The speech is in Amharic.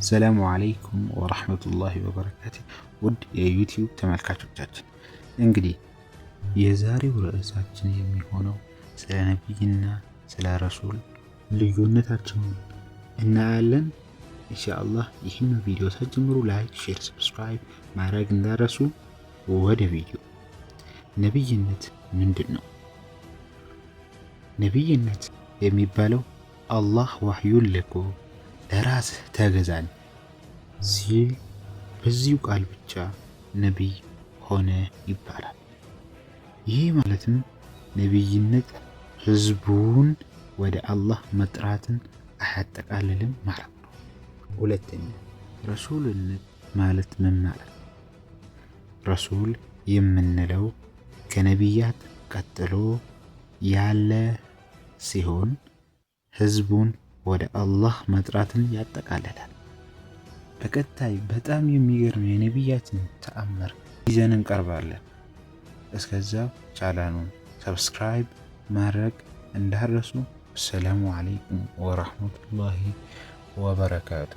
ሰላሙ አለይኩም ወራህመቱላሂ ወበረካቱ። ውድ የዩቲዩብ ተመልካቾቻችን እንግዲህ የዛሬው ርዕሳችን የሚሆነው ስለ ነብይና ስለ ረሱል ልዩነታቸውን እናያለን ኢንሻአላህ። ይህን ቪዲዮ ሳትጀምሩ ላይክ፣ ሼር፣ ሰብስክራይብ ማድረግ እንዳረሱ። ወደ ቪዲዮ። ነብይነት ምንድን ነው? ነብይነት የሚባለው አላህ ዋህዩን ልኮ ለራስህ ተገዛን ሲል በዚሁ ቃል ብቻ ነቢይ ሆነ ይባላል። ይህ ማለትም ነቢይነት ህዝቡን ወደ አላህ መጥራትን አያጠቃልልም ማለት ነው። ሁለተኛ ረሱልነት ማለት ምን ማለት ነው? ረሱል የምንለው ከነቢያት ቀጥሎ ያለ ሲሆን ህዝቡን ወደ አላህ መጥራትን ያጠቃልላል። በቀጣይ በጣም የሚገርም የነቢያትን ተአምር ይዘን እንቀርባለን። እስከዛው ቻናሉን ሰብስክራይብ ማድረግ እንዳትረሱ። ሰላሙ አለይኩም ወራህመቱላሂ ወበረካቱ።